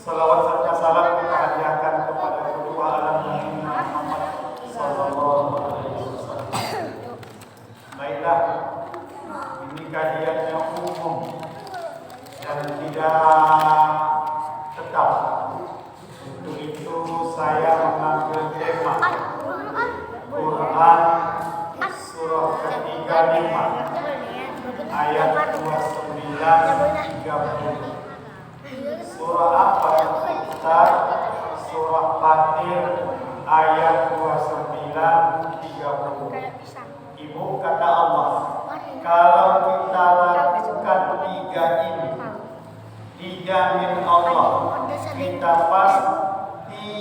Salawat serta salam kita hadiahkan kepada kitab. Untuk itu saya mengambil tema Quran surah ke-35 ayat 29-30. Surah apa Ustaz? Surah Fatir ayat 29-30. Ibu kata Allah, kalau kita lakukan tiga ini, dijamin Allah kita pasti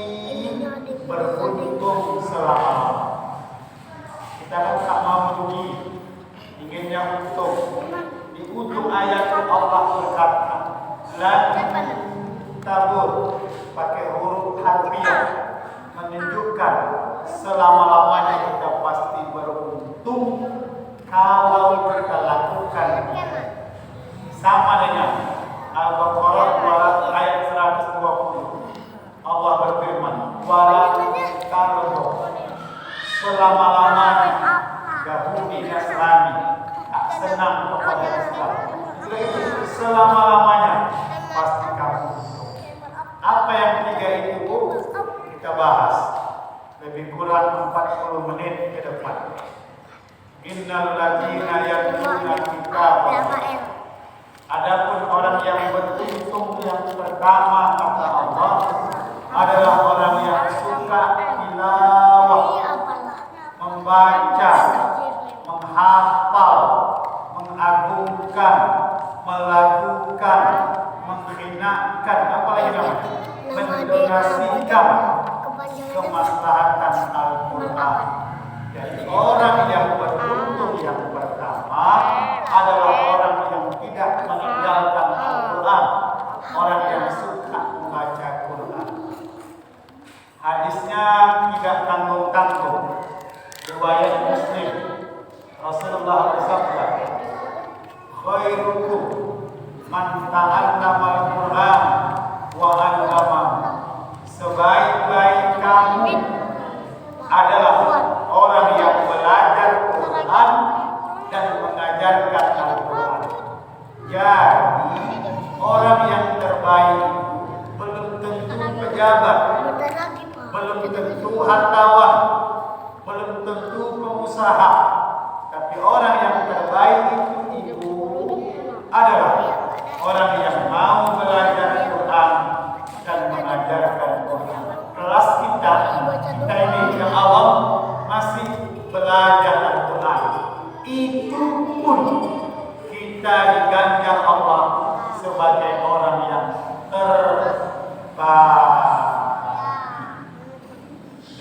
beruntung selama-lamanya. Kita kan tak mau merugi, inginnya untung. Di ujung ayat Allah berkata, lan tabur, pakai huruf harfiah, menunjukkan selama-lamanya kita pasti beruntung kalau kita lakukan. Sama dengan Al-Baqarah ayat 120. Allah berfirman, wala tardo, selama-lamanya Yahudi Nasrani tak senang kepada Islam. Selama-lamanya pasti kamu. Apa yang tiga itu kita bahas lebih kurang 40 menit ke depan. Innal ladzina yatluna kitabah. Adapun orang yang beruntung yang pertama kata Allah adalah orang yang suka tilawah, membaca, menghafal, mengagungkan, melakukan, menghinakan, apalagi namanya, mendonasikan kemaslahatan Al-Quran. Jadi orang yang beruntung yang pertama adalah orang yang tidak meninggalkan Al-Quran, orang yang suka membaca Quran. Hadisnya tidak tanggung-tanggung. Riwayat Muslim, Rasulullah bersabda, khairukum man ta'allama al-Quran wa 'allamahu. Sebaik-baik kamu adalah orang yang belajar Quran dan mengajarkan Al-Quran. Jadi orang yang terbaik belum tentu pejabat, belum tentu hartawan, belum tentu pengusaha, tapi orang yang terbaik itu adalah orang yang mau belajar Quran dan mengajarkan Quran. Kelas kita ini yang awam masih belajar Al-Quran, itu pun kita diganjar Allah sebagai orang yang terbaik.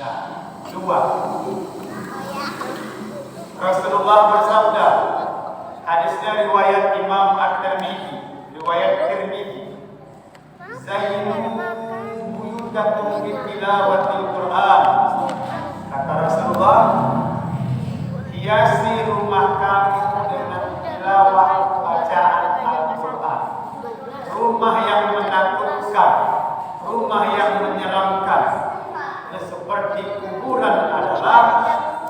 Nah, dua, Rasulullah bersabda, hadisnya riwayat Imam At-Tirmidzi, riwayat Tirmidzi, zayyinu buyutakum bitilawatil Quran. Kata Rasulullah, hiasi rumah kami dengan tilawah bacaan Al-Quran. Rumah yang menakutkan, rumah yang menyeramkan, seperti kuburan adalah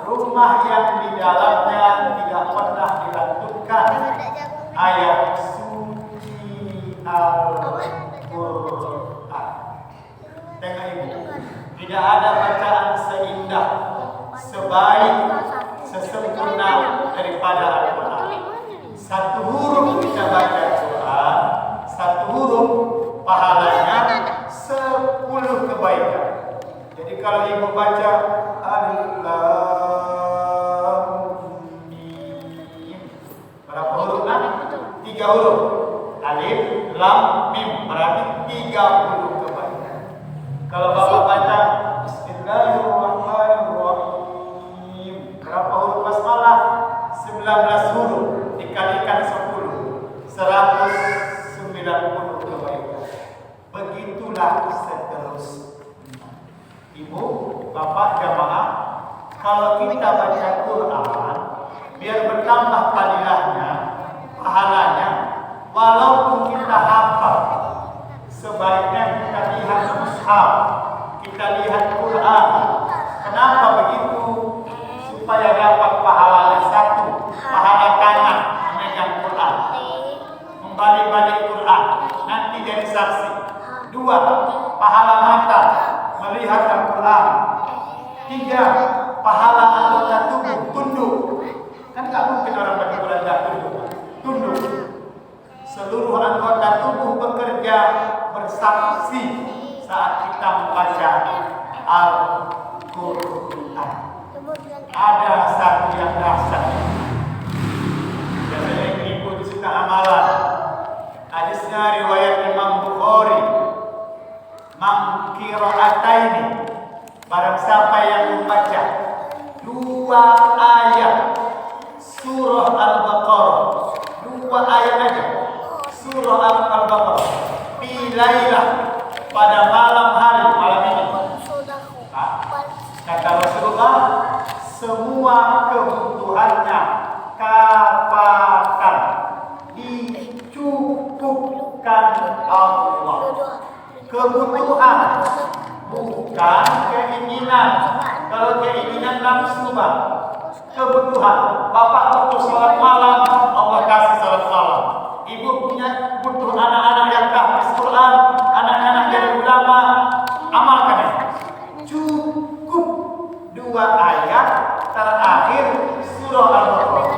rumah yang di dalamnya tidak pernah dilantunkan ayat suci Al-Quran. Tengok ibu, tidak ada bacaan seindah, sebaik, sesempurna daripada Al-Quran. Satu huruf kita baca Quran, satu huruf pahalanya 10 kebaikan. Jadi kalau ibu baca Alif Lam Mim, berapa huruf nak? 3 huruf. Alif Lam Mim berarti 30 kebaikan. Kalau bapak baca Bismillahirrahmanirrahim, berapa huruf basmalah? 19 huruf dikalikan 10, 190 kebaikan. Begitulah seterusnya. Ibu, bapak, jamaah, kalau kita baca Quran, biar bertambah fadilahnya, pahalanya, walaupun kita hafal, sebaiknya kita lihat mushaf, kita lihat Quran. Kenapa begitu? Supaya dapat pahalanya satu, pahala kanan memegang Quran, membalik-balik Quran, nanti jadi saksi. 2. Pahala mata melihat Al-Quran. 3. Pahala anggota tubuh tunduk. Kan gak mungkin orang baca Quran gak tunduk. Tunduk. Seluruh anggota tubuh bekerja bersaksi saat kita membaca Al-Quran. Ada satu yang dahsyat. Biasanya ibu itu suka amalan. Hadisnya riwayat Imam Bukhari. Man qira'ataini, barang siapa yang membaca 2 ayat surah Al-Baqarah, 2 ayat aja surah Al-Baqarah fi lailah, pada malam hari, malam ini. Kata Rasulullah, semua kebutuhannya kafakan, dicukupkan Allah. Kebutuhan, bukan keinginan. Kalau keinginan nafsu, Bang. Kebutuhan. Bapak butuh salat malam, Allah kasih salat malam. Ibu punya butuh anak-anak yang tahfiz Quran, anak-anak jadi ulama, amalkan itu. Cukup 2 ayat terakhir surah Al-Baqarah.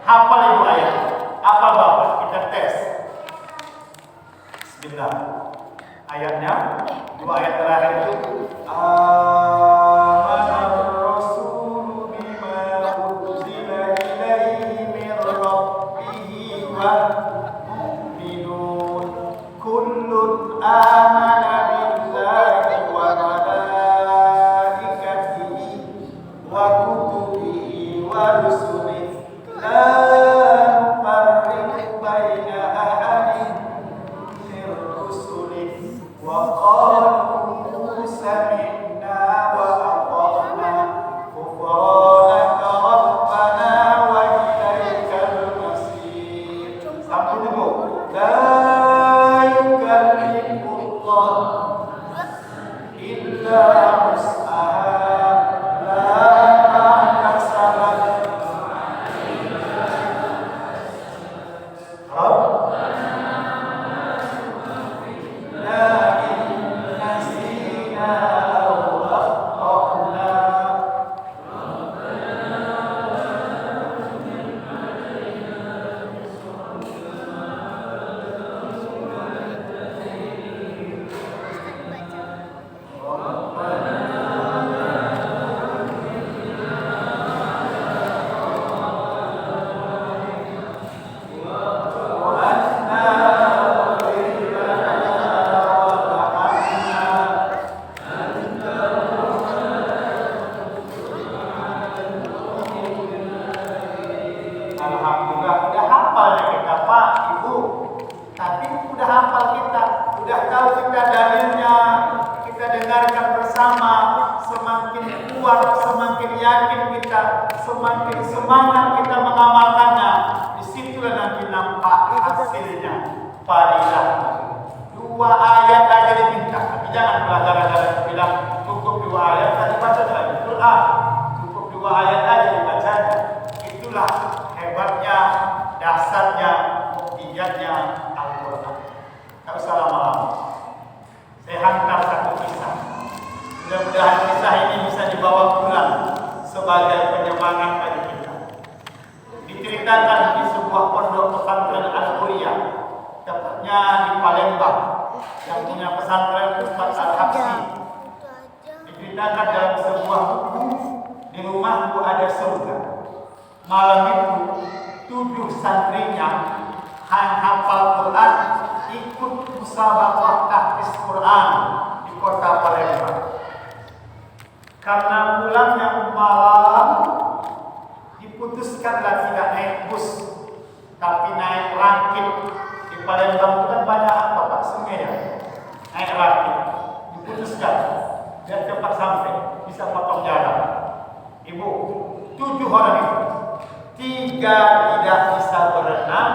Hafal ibu ayat. Apa bapak? Kita tes. Bismillah. Ayatnya 2 ayat terakhir itu Amanar Rasul bima unzila ilaihi min rabbih wal mu'minun kullun amana billahi wa malaikatihi wa kutubihi wa rusulihi la nufarriqu baina ahadin min rusulihi wa qalu sami'na wa ata'na ghufranaka rabbana wa ilaikal masir. Sampai dulu. La yukallifullah illa wus'aha, la kasabat Alhamdulillah, udah hafal ya kita Pak, Ibu. Tapi udah hafal kita, udah tahu kita dalilnya, kita dengarkan bersama. Semakin kuat, semakin yakin kita, semakin semangat kita mengamalkannya. Disitulah nanti nampak hasilnya. Fadilah. 2 ayat aja diminta, tapi jangan gara-gara bilang cukup 2 ayat tadi baca lagi Quran. Cukup 2 ayat aja dibacanya. Itulah hebatnya, dasarnya, mukjizatnya Al-Quran. Tak usah lama-lama. Saya hantar satu kisah. Mudah-mudahan kisah ini bisa dibawa pulang sebagai penyemangat bagi kita. Diceritakan di sebuah pondok pesantren Al-Quriyah, tepatnya di Palembang, yang punya pesantren Ustaz Al-Habsi. Diceritakan dalam sebuah buku, di rumahku ada surga. Malam itu 7 santrinya yang hafal Quran ikut musabaqah tahfiz Quran di kota Palembang. Karena pulangnya malam, diputuskanlah tidak naik bus, tapi naik rakit. Di Palembang itu kan banyak apa Pak, sungai ya. Naik rakit, diputuskan biar cepat sampai, bisa potong jalan. Ibu, 7 orang itu, 3 tidak bisa berenang,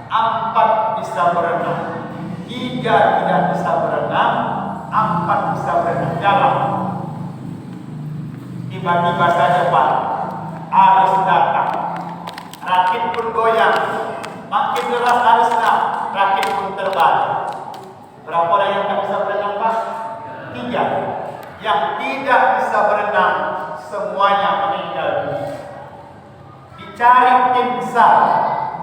4 bisa berenang. 3 tidak bisa berenang, 4 bisa berenang. Jalan. Tiba-tiba saja Pak, arus datang. Rakit pun goyang. Makin deras arusnya, rakit pun terbalik. Berapa orang yang yang tidak bisa berenang semuanya meninggal dunia. Dicari tim SAR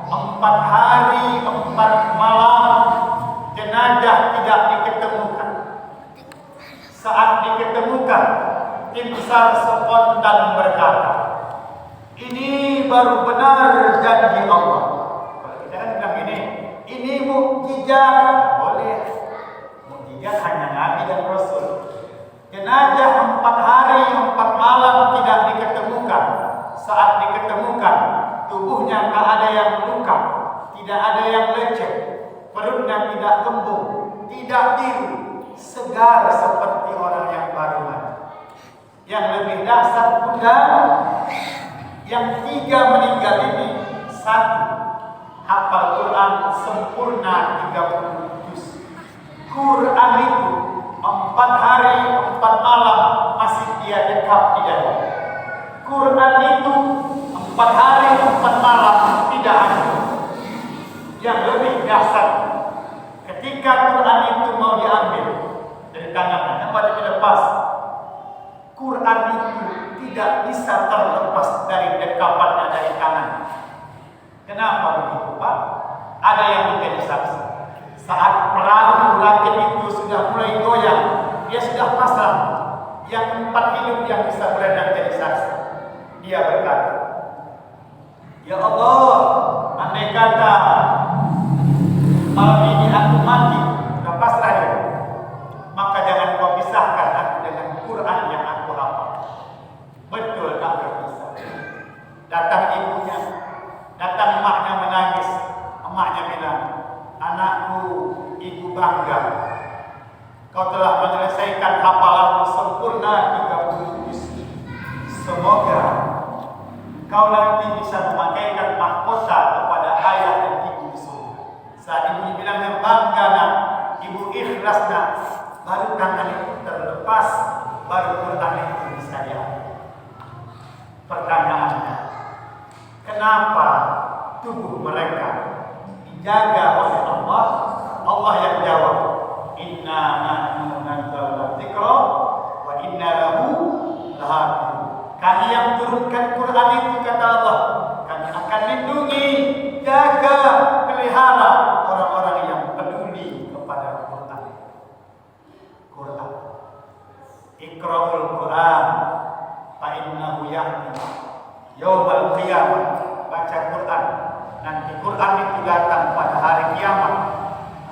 4 hari 4 malam, jenazah tidak diketemukan. Saat diketemukan, tim SAR spontan berkata, ini baru benar janji Allah. Kalau kita kan bilang ini mukjizat. Boleh, mukjizat hanya Nabi dan Rasul. Jenazah 4 hari 4 malam tidak diketemukan. Saat diketemukan, tubuhnya tak ada yang luka, tidak ada yang lecet, perutnya tidak kembung, tidak biru, segar seperti orang yang baru mati. Yang lebih dasar pula, yang 3 meninggal ini, 1 hafal Quran sempurna 30 juz. Quran itu 4 hari 4 malam masih dia dekap di dada. Quran itu 4 hari 4 malam tidak ada. Yang lebih dasar, ketika Quran itu mau diambil dari tangannya, nampak dilepas, Quran itu tidak bisa terlepas dari dekapannya dari tangan. Kenapa begitu, Pak? Ada yang menjadi saksi. Saat perahu rakit itu sudah mulai goyang, dia sudah pasrah. Yang 4 hidup yang bisa berenang jadi saksi. Dia berkata, ya Allah, andai kata malam ini aku mati, sudah pasrah dia, maka jangan kau pisahkan aku dengan Quran yang aku hafal. Betul tak berpisah. Datang ibunya, datang emaknya menangis. Emaknya bilang, anakku, ibu bangga, kau telah menyelesaikan hafalanmu sempurna 30 juz. Semoga kau nanti bisa memakaikan mahkota kepada ayah dan ibu di surga. Saat ibu bilangnya bangga nak, ibu ikhlas nak, baru tangan itu terlepas, baru Quran itu bisa diambil. Pertanyaannya, kenapa tubuh mereka dijaga oleh Allah? Allah yang jawab, inna nahnu nazzalna dzikra wa inna lahu lahafizun. Kami yang turunkan Quran itu, kata Allah, kami akan lindungi, jaga, pelihara orang-orang yang peduli kepada Quran. Quran. Iqra'ul Quran fa innahu ya'ti yaumal qiyamah. Baca Quran, nanti Quran itu datang pada hari kiamat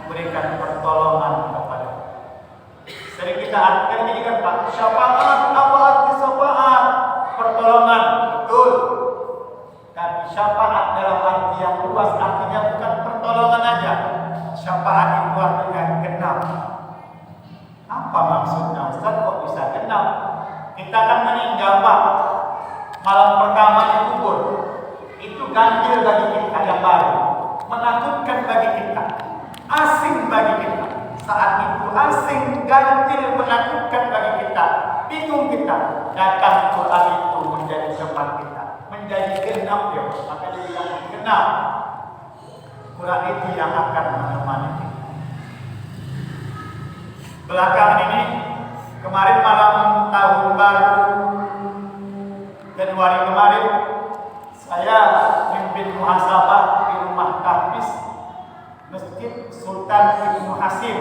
memberikan pertolongan kepada. Sering kita artikan ini kan Pak, syafaat, apa arti syafaat? Pertolongan, betul. Tapi syafaat dalam arti yang luas artinya bukan pertolongan aja. Syafaat itu artinya genap. Apa maksudnya Ustaz, kok bisa genap? Kita kan meninggal Pak, malam pertama dikubur. Itu ganjil bagi kita yang baru, menakutkan bagi kita, asing bagi kita. Saat itu asing, ganjil, menakutkan bagi kita, bingung kita. Datang Quran itu menjadi teman kita, menjadi genap dia. Maka dia bilang genap. Quran itu yang akan menemani kita. Belakangan ini, kemarin malam tahun baru Januari kemarin, saya mimpin muhasabah di rumah tahfiz Masjid Sultan Ibnu Hasim,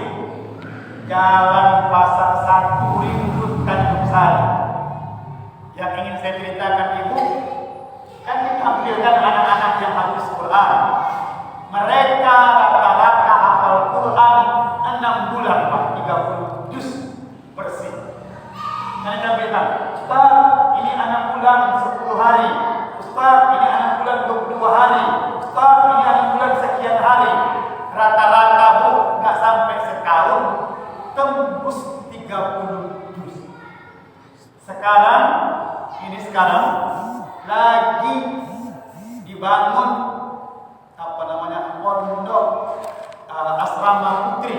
Jalan Pasar 1 Ringgit Tanjung Sari. Yang ingin saya ceritakan Ibu, kan ditampilkan anak-anak yang habis Quran. Mereka rata-rata hafal Quran 6 bulan Pak, 30 juz bersih. Mereka bilang, Ustaz, ini anak bulan 10 hari. Ustaz, ini anak bulan 22 hari. Ustaz, ini anak bulan sekian hari. Rata-rata Bu, nggak sampai setahun tembus 30 juz. Sekarang lagi dibangun pondok asrama putri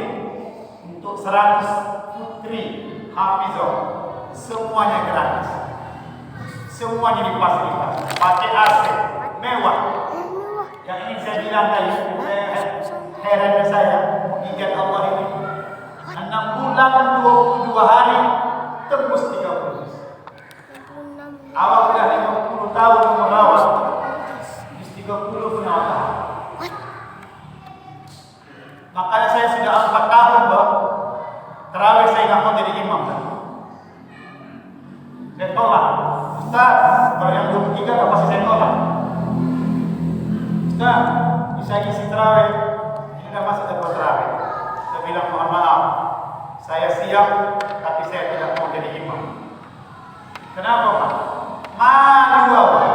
untuk 100 putri hafizah. Semuanya gratis, semuanya difasilitasi, pakai AC mewah. Yang ini saya bilang tadi, heran saya, mujizat Allah ini 6 bulan 22 hari tembus saya nggak mau jadi imam. Saya tolak. Ustaz, kalau yang 23 nggak pasti saya tolak. Ustaz, bisa isi terawih. Ini udah masuk ke terawih. Saya bilang mohon maaf, saya siap, tapi saya tidak mau jadi imam. Kenapa Pak? Malu Pak.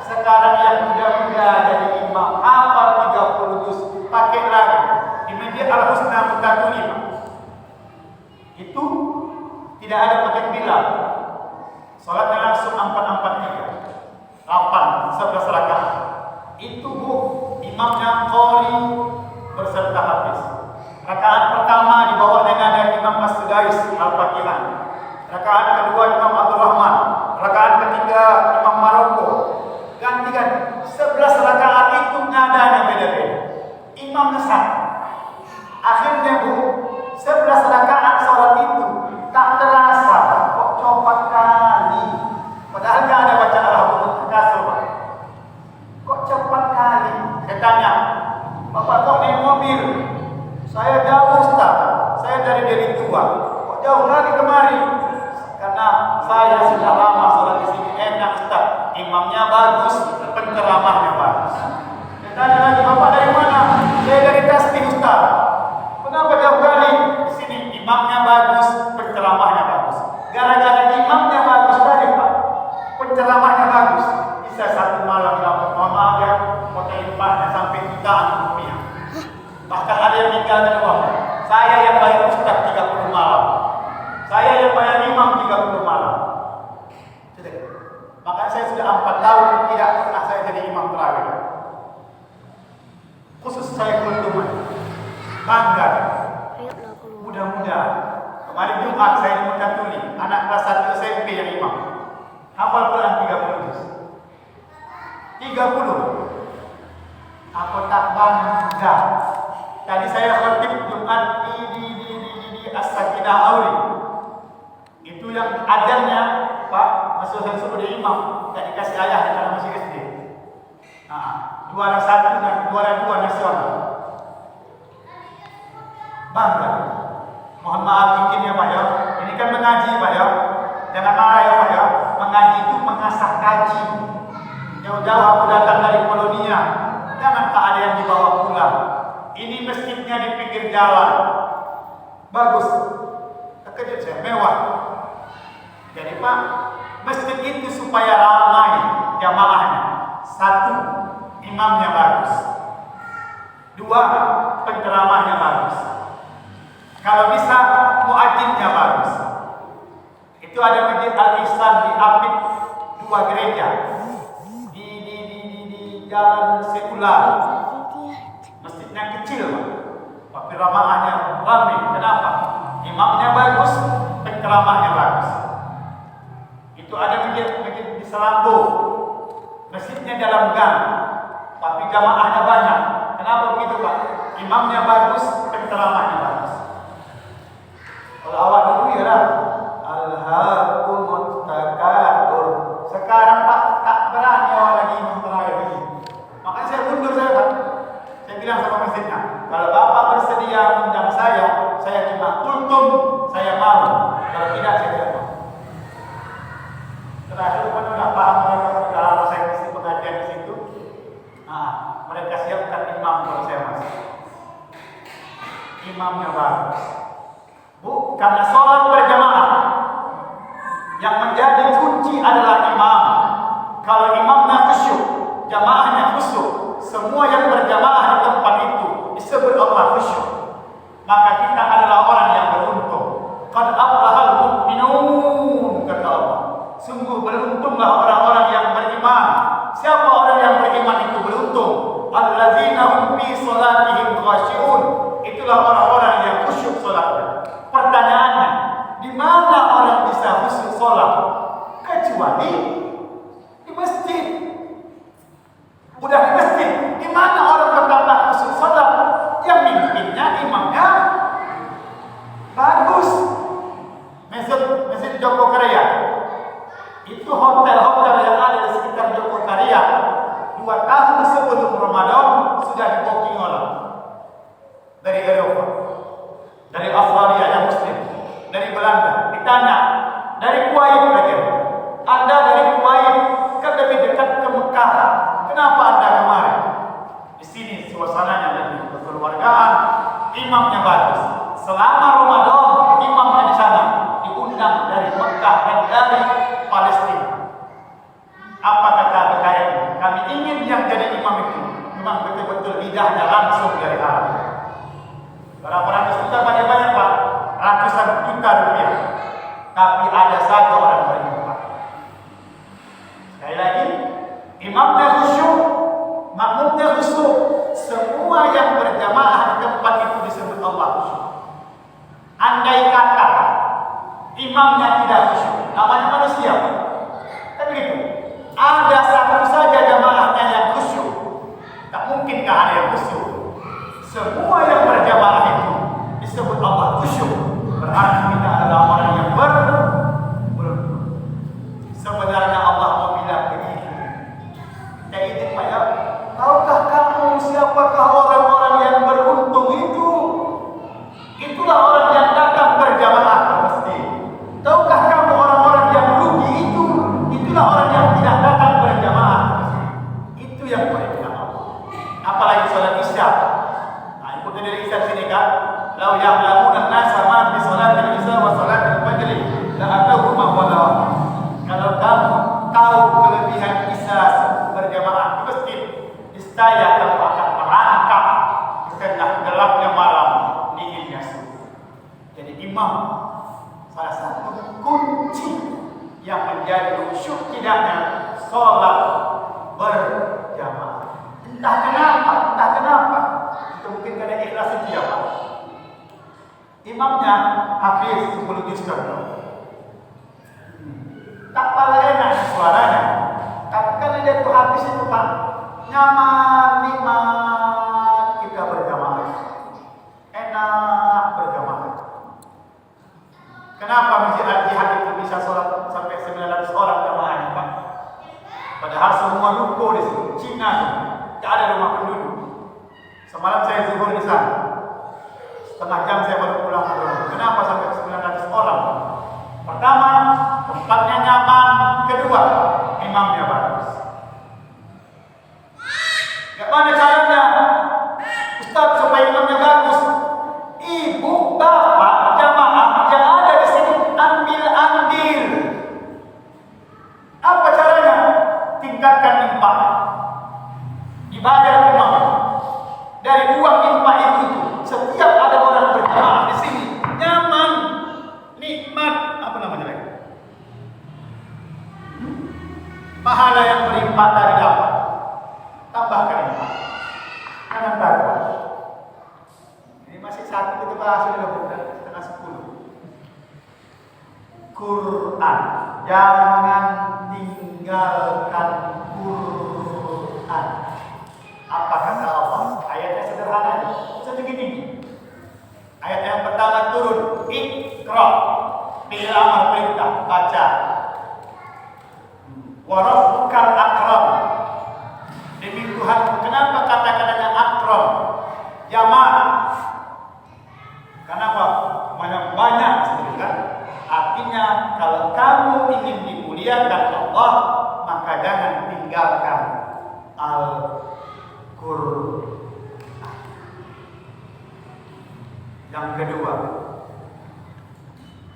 Sekarang yang muda-muda jadi imam, hafal 30 juz, pakai lagi di Masjid Al-Husna Mutakuni Pak. Itu tidak ada pakai bilal. Salatnya langsung 4-4-3, 8, 11 rakaat. Itu Bu, imamnya qari berserta hafiz. Rakaat pertama dibawa dengan Imam As-Sudais Al-Fatihah. Rakaat kedua Imam Abdul Rahman. Rakaat ketiga Imam Maroko. Ganti-ganti. 11 rakaat itu nadanya beda-beda. Imamnya satu. Akhirnya Bu, 11 rakaat salat itu tak terasa kok cepat kali. Padahal nggak ada baca Alhamdulillah kasar Pak. Kok cepat kali? Saya tanya, Bapak kok naik mobil? Saya jauh Ustaz. Saya dari Deli Tua. Kok jauh lagi kemari? Karena saya sudah lama sholat di sini. Enak Ustaz. Imamnya bagus, penceramahnya bagus. Saya tanya lagi, Bapak dari mana? Saya dari Tasbih Ustaz. Kenapa jauh kali? Di sini imamnya bagus, penceramahnya bagus. Gara-gara imamnya bagus tadi Pak, penceramahnya bagus, bisa satu malam dapat mohon maaf ya, hotel impahnya sampai jutaan rupiah. Bahkan ada yang tinggal di bawah. Saya yang bayar Ustaz 30 malam. Saya yang bayar imam 30 malam. Makanya saya sudah 4 tahun tidak pernah saya jadi imam terawih. Khusus saya keuntungan. Bangga. Mudah-mudahan. Kemarin Jumat saya di Mutatuli, anak kelas 1 SMP yang imam. Hafal Quran 30 juz. 30. Aku tak bangga. Tadi saya khotib Jumat di As-Sakinah Auri. Itu yang ajarnya Pak masuk suruh di imam, tak dikasih ayah karena masih SD. Juara 1 dan juara 2 nasional. Bangga. Mohon maaf mungkin ya Pak ya. Ini kan mengaji Pak ya. Jangan marah ya Pak ya. Mengaji itu mengasah kaji. Jauh-jauh aku datang dari Polonia. Jangan tak ada yang dibawa pulang. Ini masjidnya di pinggir jalan. Bagus. Terkejut saya, mewah. Jadi Pak, masjid itu supaya ramai jamaahnya. 1, imamnya bagus. 2, penceramahnya bagus. Kalau bisa, muadzinnya bagus. Itu ada Masjid Al-Ihsan di Apit, 2 gereja. Di jalan sekular. Masjidnya kecil, Pak. Tapi ramahnya ramai. Kenapa? Imamnya bagus, penceramahnya bagus. Itu ada masjid di Selambo. Masjidnya dalam gang, tapi jamaahnya banyak. Kenapa begitu Pak? Imamnya bagus, penceramahnya bagus. Kalau awal dulu ya lah, Alhaakumut Takatsur. Sekarang Pak tak berani awal lagi imam terawih ini. Makanya saya mundur saya Pak. Saya bilang sama masjidnya, kalau Bapak bersedia undang saya cuma kultum, saya mau. Kalau tidak saya tidak mau. Terakhir pun sudah paham mereka sudah lama saya mesti pengajian di situ. Mereka siapkan imam kalau saya masuk. Imamnya bagus. Bu, karena sholat berjamaah yang menjadi kunci adalah imam. Kalau imamnya khusyuk, jamaahnya khusyuk, semua yang berjamaah di tempat itu disebut Allah khusyuk. Maka kita adalah orang yang beruntung. Qad aflahal mu'minun, kata Allah. Sungguh beruntunglah orang-orang yang beriman. Siapa orang yang beriman itu beruntung? Alladzina hum fi sholatihim khashi'un. Itulah orang-orang yang khusyuk sholatnya. Pertanyaannya, di mana orang bisa khusyuk sholat? Kecuali di masjid. Udah di masjid, di mana orang bertambah khusyuk sholat? Yang mimpinnya imamnya bagus. Masjid Joko Karya. Itu hotel-hotel yang ada di sekitar Joko Karya. 2 tahun sebelum Ramadan sudah di-booking orang dari Eropa, dari Australia yang Muslim, dari ditanya dari Kuwait lagi. Anda dari Kuwait kan lebih dekat ke Mekah. Kenapa Anda kemarin? Di sini suasananya lebih kekeluargaan, imamnya bagus. Selama Ramadan imamnya di sana diundang dari Mekah dan dari Palestina. Apa kata BKM? Kami ingin yang jadi imam itu memang betul-betul lidahnya langsung dari Arab. Berapa ratus juta banyak-banyak Pak? Ratusan juta rupiah. Tapi ada satu orang beriman. Sekali lagi, imamnya khusyuk, makmumnya khusyuk. Semua yang berjamaah di tempat itu disebut Allah khusyuk. Andai kata imamnya tidak khusyuk, namanya manusia. Kan begitu. Ada satu saja jamaahnya yang khusyuk. Tak mungkinkah ada yang khusyuk? Semua yang berjamaah itu disebut Allah khusyuk. Berarti kita adalah orang yang beruntung. Sebenarnya Allah mau bilang begini. Kayak ini Pak ya. Tahukah kamu siapakah orang-orang yang beruntung itu? Itulah orang yang datang berjamaah ke masjid. Tahukah kamu orang-orang yang rugi itu? Itulah orang yang tidak datang berjamaah ke masjid. Itu yang boleh bilang Allah. Apalagi salat Isya. Nah, ikuti dari Isya sini kan. Lau ya'lamuna an-nasa ma fi salatil Isya wa salatil Fajr la atawhuma wala. Kalau kamu tahu kelebihan Isya berjamaah ke masjid, niscaya kamu akan merangkak di tengah gelapnya malam, dinginnya subuh. Jadi imam salah satu kunci yang menjadi khusyuk tidaknya sholat berjamaah. Entah kenapa. Itu mungkin karena ikhlas itu ya Pak. Imamnya hafiz 10 juz contoh. Tak paling enak suaranya. Tapi karena dia tuh hafiz itu Pak, nyaman, nikmat kita berjamaah. Enak berjamaah. Kenapa Masjid Al-Jihad itu bisa sholat sampai 900 orang jamaahnya Pak? Padahal semua ruko di situ, Cina semua, tidak ada rumah penduduk. Semalam saya zuhur di sana, setengah jam saya baru pulang ke rumah. Kenapa sampai 900 orang? Pertama, tempatnya nyaman. Kedua, imamnya bagus. Bagaimana caranya? Ustaz, supaya imamnya bagus. Ibu, bapak, jamaah yang ada di sini ambil andil. Apa caranya? Tingkatkan infak. Dibayar imam. Dari uang infak itu, setiap ada orang berjamaah di sini nyaman, nikmat. Apa namanya lagi? Pahala yang berlimpah dari dapat. Tambahkan infak. Jangan takut. Ini masih satu kita bahas dulu setengah 10. Quran. Jangan tinggalkan Quran. Apa kata Allah? Ayatnya sederhana, segini. Ayat yang pertama turun, Iqra, fi'il amar perintah, baca. Wa rabbukal akram. Demi Tuhan, kenapa kata-katanya akram? Jamaah. Kenapa? Banyak sedikit kan? Artinya kalau kamu ingin dimuliakan Allah, maka jangan tinggalkan Al-Qur'an. Yang kedua,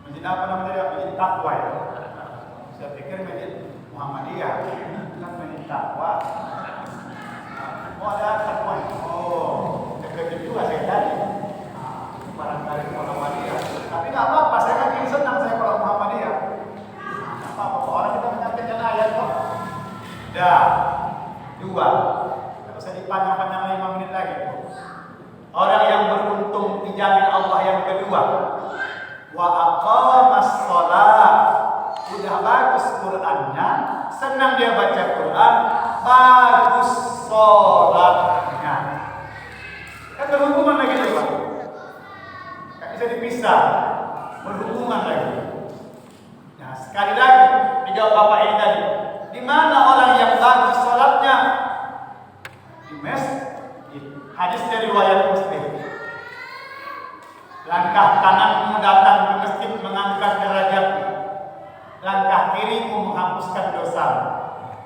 masjid apa namanya? Masjid Taqwa ya. Saya pikir masjid Muhammadiyah, kan masjid Taqwa. Oh ada Taqwa. Oh, dekat juga saya tadi. Barangkali Muhammadiyah. Tapi nggak apa-apa, saya kan ingin senang saya kalau Muhammadiyah. Nggak apa-apa, orang kita menyampaikan ayat kok. Dah, dua. Kalau saya dipanjang-panjang 5 menit lagi. Orang yang beruntung dijamin Allah yang kedua. Wa aqamas shalah. Udah bagus Qur'annya, senang dia baca Quran, bagus sholatnya. Kan berhubungan lagi dia Pak. Gak bisa dipisah, berhubungan lagi. Nah sekali lagi dijawab Bapak ini tadi, di mana orang yang bagus sholatnya? Di masjid. Hadis dari riwayat Muslim. Langkah kananmu datang ke masjid mengangkat derajat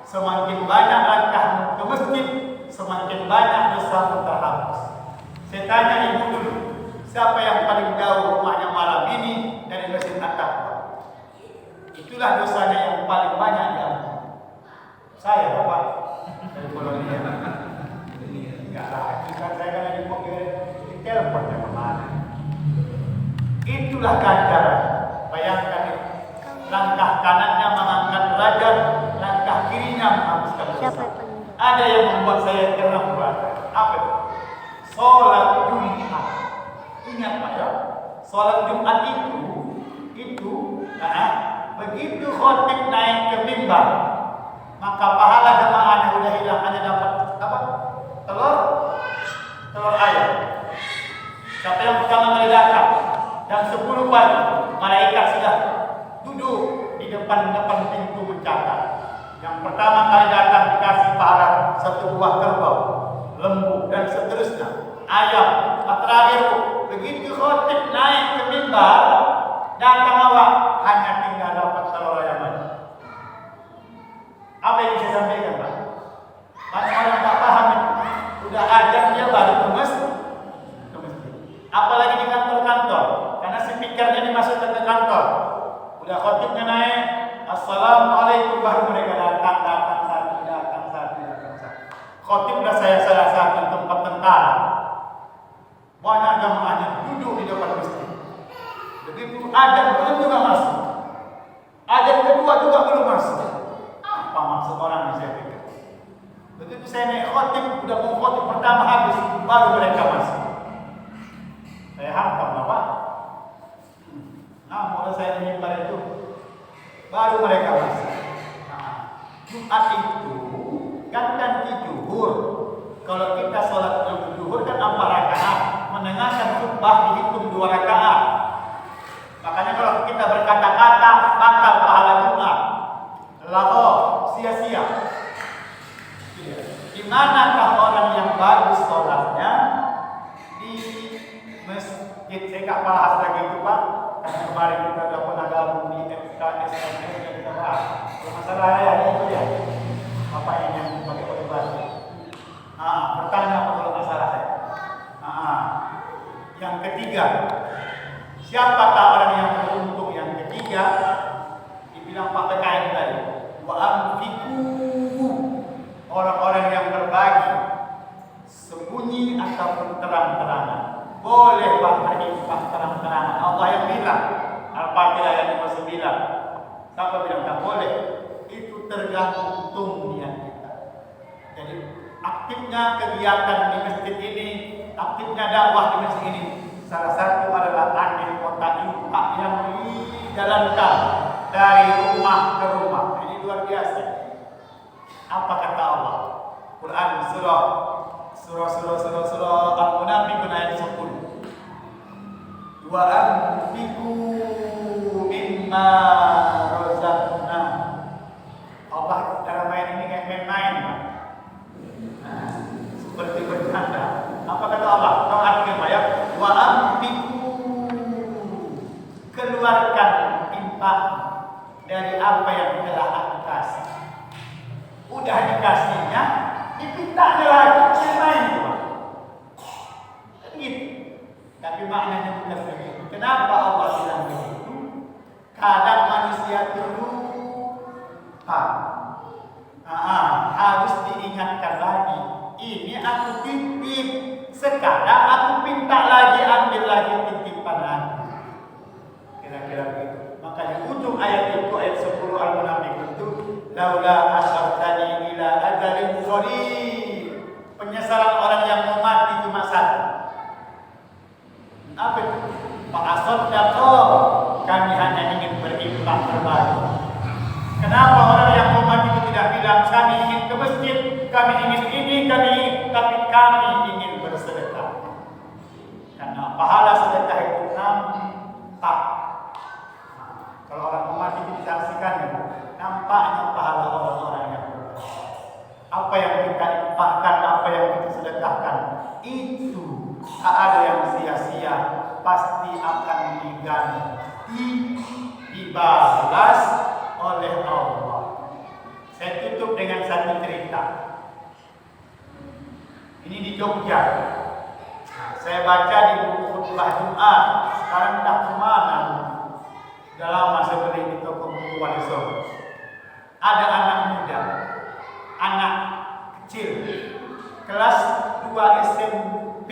semakin banyak langkahmu ke masjid, semakin banyak dosamu terhapus. Saya tanya ibu dulu, siapa yang paling jauh rumahnya malam ini dari Masjid At-Taqwa? Itulah dosanya yang paling banyak diampuni. Saya Bapak dari Polonia. Enggak lah, kan saya kan lagi mau di teleponnya kemana. Itulah ganjaran. Bayangkan itu. Langkah kanannya mengangkat derajat, langkah kirinya menghapuskan dosa. Ada yang membuat saya geram banget. Apa itu? Sholat Jumat. Ingat Pak ya, sholat Jumat itu begitu khotib naik ke mimbar, maka pahala jemaahnya sudah hilang, hanya dapat apa? Telur ayam. Siapa yang pertama kali datang jam 10 pagi, malaikat sudah duduk di depan pintu mencatat. Yang pertama kali datang dikasih pahala 1 buah kerbau, lembu dan seterusnya. Ayam, terakhir begitu khotib naik ke mimbar, datang awak hanya tinggal dapat telur ayam aja. Apa yang saya sampaikan Pak? Banyak orang tak paham itu. Udah ajak dia baru ke masjid. Apalagi di kantor-kantor, karena speakernya dimasukkan ke kantor. Udah khotibnya naik, assalamualaikum, baru mereka datang satu. Khotib udah saya salah satu tempat tentara. Banyak jamaahnya duduk di depan masjid. Begitu azan belum juga masuk. Azan kedua juga belum masuk. Apa maksud orang ini saya pikir? Begitu saya naik khotib, udah mau khotib pertama habis, baru mereka masuk. Saya hantam Bapak. Nah, mulai saya di mimbar itu, baru mereka masuk. Jumat itu kan ganti zuhur. Kalau kita sholat zuhur kan 4 rakaat, mendengarkan khutbah dihitung 2 rakaat. Makanya kalau kita berkata-kata batal pahala Jumat. Lalu sia-sia. Di manakah orang yang bagus sholatnya? Di masjid. Saya nggak bahas lagi itu Pak. Karena kemarin kita sudah pernah gabung di MKS yang kita bahas. Kalau masalah ya itu ya. Apa yang pakai motivasi? Bertanya apa kalau masalah saya? Yang ketiga, siapakah orang yang beruntung? Yang ketiga, dibilang Pak PKN tadi, wa anfiqu, orang-orang yang berbagi, sembunyi ataupun terang-terangan. Boleh Pak berinfak terang-terangan. Allah yang bilang, Al-Fatihah ayat 59. Siapa bilang tak boleh? Itu tergantung niat kita. Jadi aktifnya kegiatan di masjid ini, aktifnya dakwah di masjid ini, salah satu adalah andil kota infak yang dijalankan dari rumah ke rumah. Ini luar biasa. Apa kata Allah? Quran surah Al-Munafiqun ayat 10. Wa anfiqu mimma razaqna. Allah dalam ayat ini kayak main-main, Pak. Seperti bercanda. Apa kata Allah? Kau artinya ya, wa anfiqu, keluarkan infak dari apa yang telah aku kasih. Udah dikasihnya, dipintanya lagi, main itu Pak. Gitu. Tapi maknanya bukan begitu. Kenapa Allah bilang begitu? Kadang manusia itu lupa. Harus diingatkan lagi. Ini aku titip, sekarang aku pinta lagi, ambil lagi titipan lagi. Kira-kira begitu. Maka di ujung ayat itu, ayat 10 Al-Munafiqun itu, laula asyartani ila ajalin qarib. Penyesalan orang yang mau mati cuma satu. Apa itu? Fa'asaddaqo, kami hanya ingin berinfak berbagi. Kenapa orang yang mau mati itu tidak bilang kami ingin ke masjid, kami ingin ini, kami ingin, tapi kami ingin bersedekah. Karena pahala sedekah itu nampak. Kalau orang mau mati itu disaksikan, nampaknya pahala orang-orang yang berbuat. Apa yang kita infakkan, apa yang kita sedekahkan, itu tak ada yang sia-sia, pasti akan diganti, dibalas oleh Allah. Saya tutup dengan satu cerita. Ini di Jogja. Saya baca di buku khutbah Jumat. Sekarang tak kemana. Sudah lama saya beli di toko buku Wali Songo. Ada anak muda, anak kecil, kelas 2 SMP,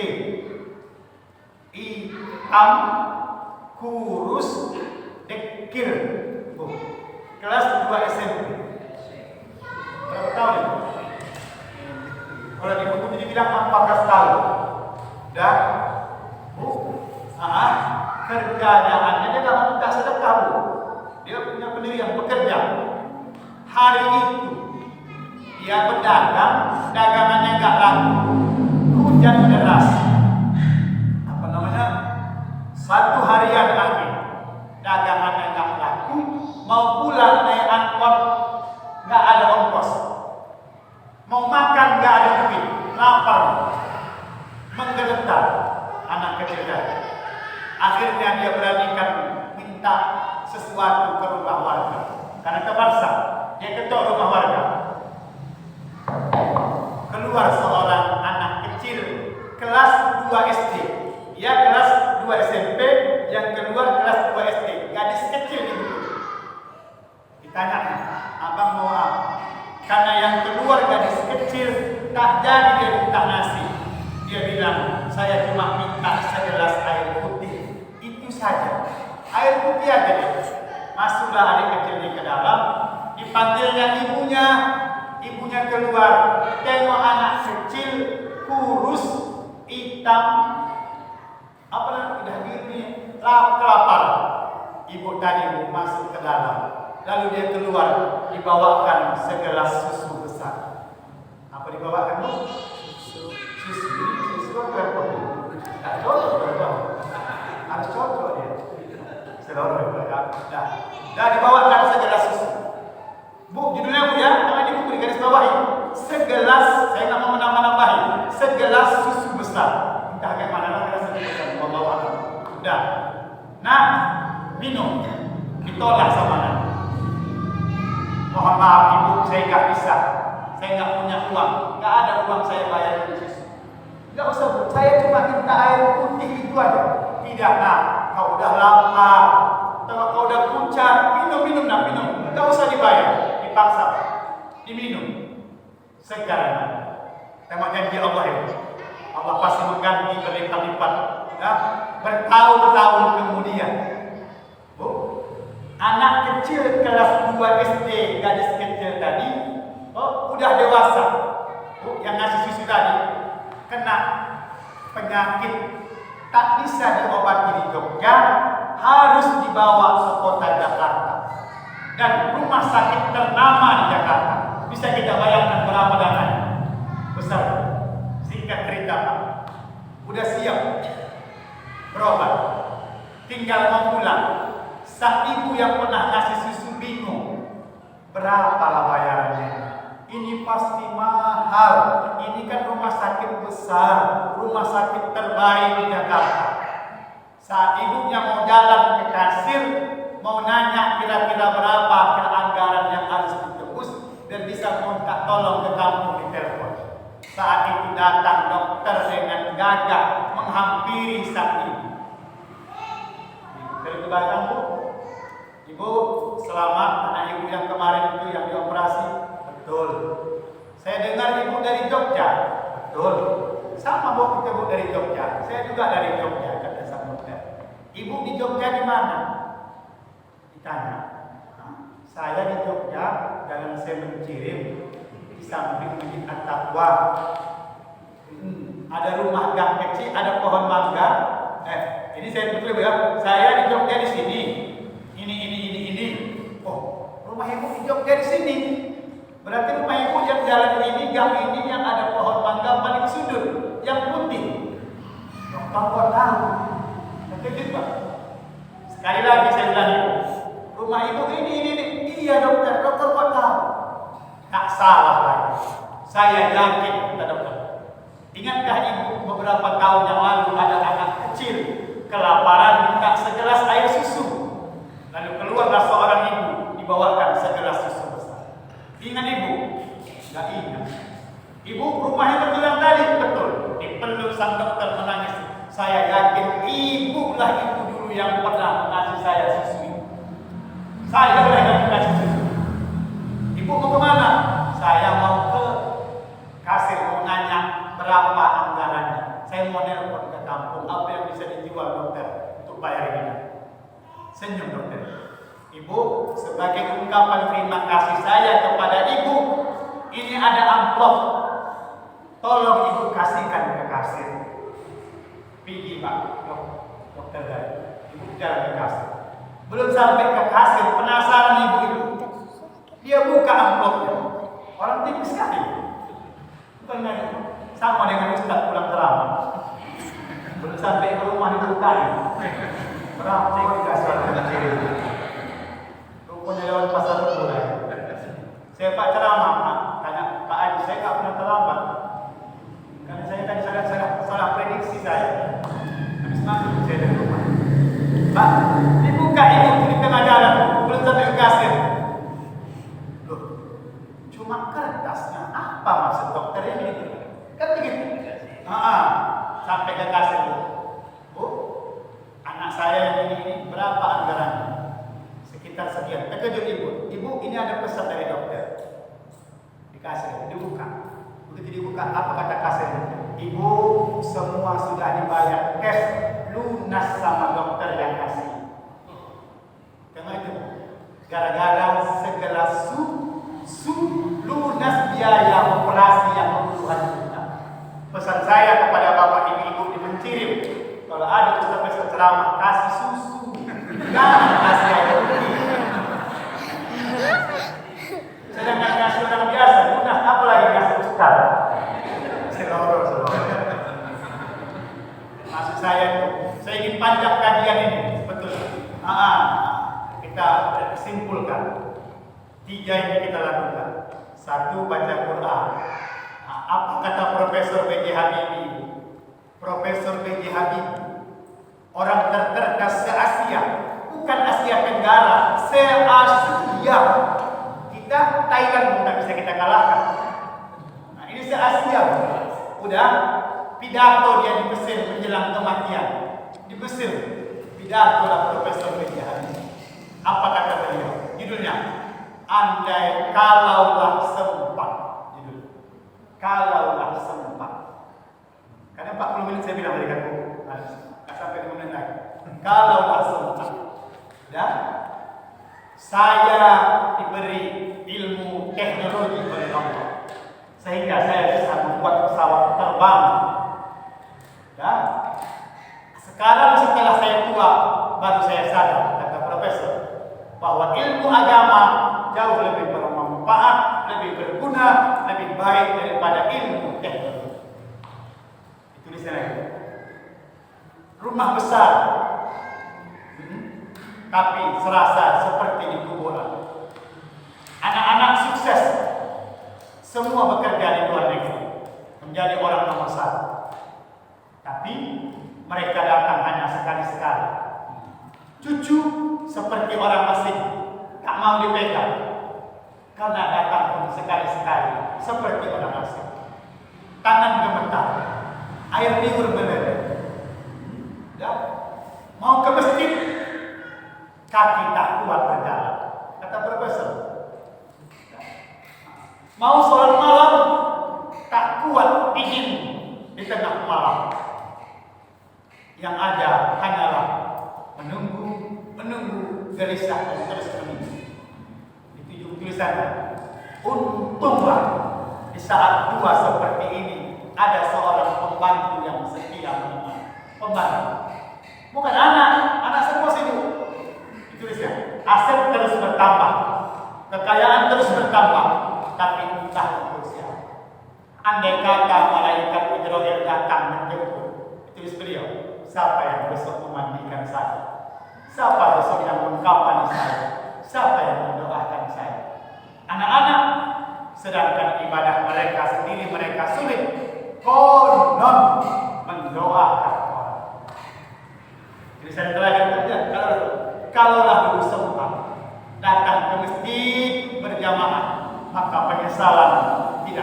hitam, kurus, dekil, kelas 2 SMP. Berapa tahun itu? Kalau di buku ini bilang 14 tahun. Dan kerjaannya dia nggak minta sedekah. Dia punya pendirian pekerja. Hari itu dia berdagang, dagangannya nggak laku. Hujan deras. Apa namanya? Satu harian lagi, dagangannya nggak laku. Mau pulang naik angkot, nggak ada ongkos. Mau makan nggak ada duit, lapar, menggeletar anak kecil tadi. Akhirnya dia beranikan minta sesuatu ke rumah warga. Karena terpaksa, dia ketok rumah warga. Keluar seorang anak kecil kelas 2 SD. Dia kelas 2 SMP, yang keluar kelas 2 SD. Gadis kecil itu. Ditanya, abang mau apa? Karena yang keluar gadis kecil, tak jadi dia minta nasi. Dia bilang, saya cuma minta segelas air putih. Itu saja. Air putih aja dia. Masuklah adik kecil ini ke dalam. Dipanggilnya ibunya. Ibunya keluar. Tengok anak kecil, kurus, hitam. Apa namanya? Udah gini. Lapar. Ibu tadi masuk ke dalam. Lalu dia keluar. Dibawakan segelas susu besar. Apa dibawakan, Bu? Susu apa? Tak cocok. Harus cocok dia. Selorong ya. Dah dibawakan segelas susu. Bu, judulnya Bu ya. Jangan di buku di garis bawahi. Segelas, saya nggak mau menambah-nambahin. Segelas susu besar. Entah kayak mana lah susu besar. Bawa. Udah. Nah, minum. Ditolak sama anak. Mohon maaf Ibu, saya nggak bisa. Saya nggak punya uang. Nggak ada uang saya bayar susu. Nggak usah Bu, saya cuma minta air putih itu aja. Tidak, nah, kau udah lapar, kau udah pucat, minum, minum. Nggak usah dibayar, dipaksa, diminum. Sekarang, tema janji Allah itu, Allah pasti mengganti berlipat-lipat. Ya, bertahun-tahun kemudian, Bu, anak kecil kelas 2 SD, gadis kecil tadi, udah dewasa, Bu, yang ngasih susu tadi, kena penyakit tak bisa diobati di Jogja, harus dibawa ke kota Jakarta. Dan rumah sakit ternama di Jakarta. Bisa kita bayangkan berapa dananya? Besar. Singkat cerita, Pak. Udah siap berobat. Tinggal mau pulang. Sang ibu yang pernah ngasih susu bingung. Berapalah bayarannya? Ini pasti mahal. Ini kan rumah sakit besar, rumah sakit terbaik di Jakarta. Saat ibunya mau jalan ke kasir, mau nanya kira-kira berapa anggaran yang harus ditebus dan bisa minta tolong ke kampung di telepon. Saat itu datang dokter dengan gagah menghampiri sang ibu. Dari belakang, Bu. Ibu, selamat anak ibu yang kemarin itu yang dioperasi. Betul. Saya dengar ibu dari Jogja. Betul. Sama Bu, kita Bu dari Jogja. Saya juga dari Jogja, kata sang dokter. Ibu di Jogja di mana? Ditanya. Saya di Jogja, Jalan Semencirim, di samping Masjid At-Taqwa. Ada rumah gang kecil, ada pohon mangga. Ini saya betul ya. Saya di Jogja di sini. Ini. Oh, rumah ibu di Jogja di sini. Berarti rumah ibu yang jalan ini, gang ini yang ada pohon mangga paling sudut, yang putih. Dokter kok tahu? Kejut, Pak. Sekali lagi saya bilang ibu, rumah ibu ini. Iya dokter kok tahu? Tak salah lagi. Saya yakin, kata dokter. Ingatkah ibu beberapa tahun yang lalu ada anak kecil kelaparan minta segelas air susu? Lalu keluarlah seorang ibu dibawakan segelas susu besar. Ingat ibu, Gak ingat. Ibu rumahnya terbilang tadi betul. Dipeluk sang dokter menangis. Saya yakin ibu lah itu dulu yang pernah mengasih saya susu. Saya lah yang mengasih susu. Ibu mau kemana? Saya mau ke kasir mau nanya berapa anggarannya. Saya mau nelpon ke kampung apa yang bisa dijual dokter untuk bayar ini. Senyum dokter. Ibu, sebagai ungkapan terima kasih saya kepada ibu, ini ada amplop. Tolong ibu kasihkan ke kasir. Pergi pak, dokter dari. Ibu jalan ke kasir. Belum sampai ke kasir, penasaran ibu itu. Dia buka amplopnya. Orang tipis sekali. Bukan sama dengan ustaz pulang terlambat. Belum sampai ke rumah dibukain. Berapa dikasih orang kiri. Rupanya lewat pasar mulai. Saya pak ceramah, pak. Tanya Pak Haji, saya tak pernah terlambat. Karena saya tadi salah prediksi saya. Habis masuk saya dari rumah. Pak, dibuka ibu di tengah jalan. Belum sampai ke kasir. Loh, cuma kertasnya. Apa maksud dokter ini? Kan begitu. Sampai ke kasir. Bu, anak saya yang ini berapa anggarannya? Sekitar sekian. Terkejut ibu. Ibu, ini ada pesan dari dokter. Dikasih, dibuka. Begitu dibuka, apa kata kasir? Ibu, semua sudah dibayar cash lunas sama dokter yang kasih. Karena itu, gara-gara segelas lunas biaya operasi yang puluhan juta. Pesan saya kepada bapak ibu-ibu di Mencirim, kalau ada ustaz ceramah kasih susu, jangan kasih air putih. Sedangkan kasih orang biasa, lunas, apalagi kasih ustaz. Seloro. Maksud saya itu, saya ingin panjang kajian ini, betul. Kita simpulkan. 3 yang kita lakukan. 1, baca Quran. Apa kata Profesor B.J. Habibie? Profesor B.J. Habibie, orang tercerdas se-Asia, bukan Asia Tenggara, se-Asia. Kita Thailand pun tak bisa kita kalahkan. Nah, ini se-Asia. Udah pidato dia di Mesir menjelang kematian. Di Mesir, pidato lah Profesor B.J. Habibie. Apa kata beliau? Judulnya, andai kalaulah sempat. Judul, kalaulah sempat. Karena 40 menit saya bilang dari kamu, sampai 5 menit lagi. Kalaulah sempat. Dan saya diberi ilmu teknologi oleh Allah, sehingga saya bisa membuat pesawat terbang. Ya. Sekarang setelah saya tua, baru saya sadar, kata Profesor, bahwa ilmu agama jauh lebih bermanfaat, lebih berguna, lebih baik daripada ilmu teknologi. Itu di sana. Rumah besar, tapi serasa seperti di kuburan. Anak-anak sukses, semua bekerja di luar negeri, menjadi orang nomor 1. Tapi mereka datang hanya sekali-sekali. Cucu seperti orang asing, tak mau dipegang, karena datang pun sekali-sekali seperti orang asing. Tangan gemetar, air liur meleleh. Ya, mau ke masjid, kaki tak kuat berjalan, kata Profesor. Mau sholat malam, tak kuat dingin di tengah malam. Yang ada hanyalah menunggu gelisah dan terus menunggu. Itu tulisannya. Untunglah di saat tua seperti ini ada seorang pembantu yang setia menemani. Pembantu, bukan anak semua sibuk. Ditulisnya, aset terus bertambah, kekayaan terus bertambah, tapi entah untuk siapa. Andai kata malaikat Jibril datang menjemput, tulis beliau, siapa yang besok memandikan saya? Siapa besok yang mengkafani saya? Siapa yang mendoakan saya? Anak-anak, sedangkan ibadah mereka sendiri mereka sulit, konon mendoakan orang. Jadi saya terakhir kalaulah dulu sempat datang ke masjid berjamaah, maka penyesalan tidak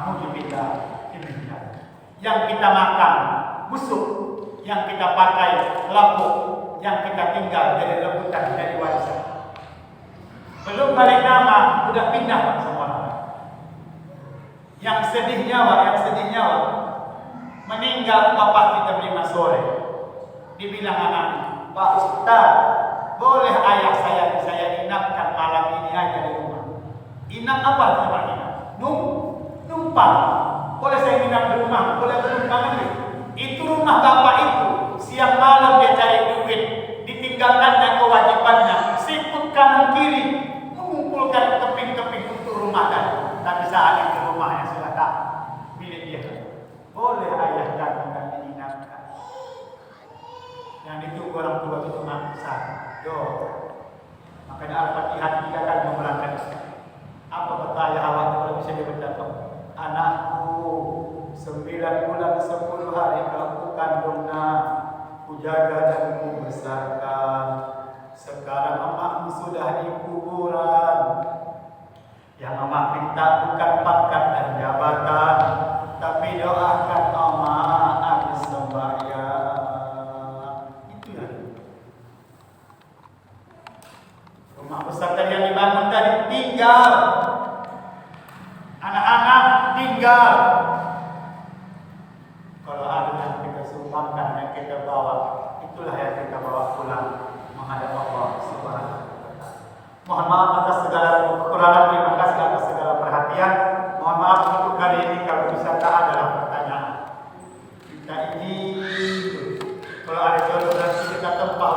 Na'udzubillah. Yang kita makan busuk, yang kita pakai lapuk, yang kita tinggal jadi rebutan dari warisan. Belum balik nama, udah pindah semua. Yang sedih nyawa, meninggal bapak kita 5 sore. Dibilang anak, Pak Ustaz, boleh ayah saya inapkan malam ini aja di rumah. Inap apa tempat inap? Numpang. Boleh saya inap di rumah, boleh numpang itu. Itu rumah bapak itu. Siang malam dia cari duit, ditinggalkannya kewajibannya, sikut kanan kiri, mengumpulkan keping-keping untuk rumah tadi. Tapi saat itu rumahnya sudah tak milik dia. Boleh ayah dan diinapkan. Yang ditunggu orang tua itu maksa. Makanya Al-Fatihah 3 kali memerangkan. Apa kata ayah awak kalau bisa dia berkata, anakku 9 bulan 10 hari kau kandung nak, ku jaga dan ku besarkan. Sekarang amakmu sudah di kuburan. Yang amak minta bukan pangkat dan jabatan, tapi doakan amak habis sembahyang. Itu ya. Rumah besar tadi yang dibangun tadi tinggal. Anak-anak tinggal. Kalau ada yang kita sumbangkan, yang kita bawa, itulah yang kita bawa pulang menghadap Allah Subhanahu wa Ta'ala. Mohon maaf atas segala kekurangan, terima kasih atas segala perhatian. Mohon maaf untuk kali ini kalau bisa tak adalah pertanyaan. Kita ini kalau ada jodoh dan kita tempat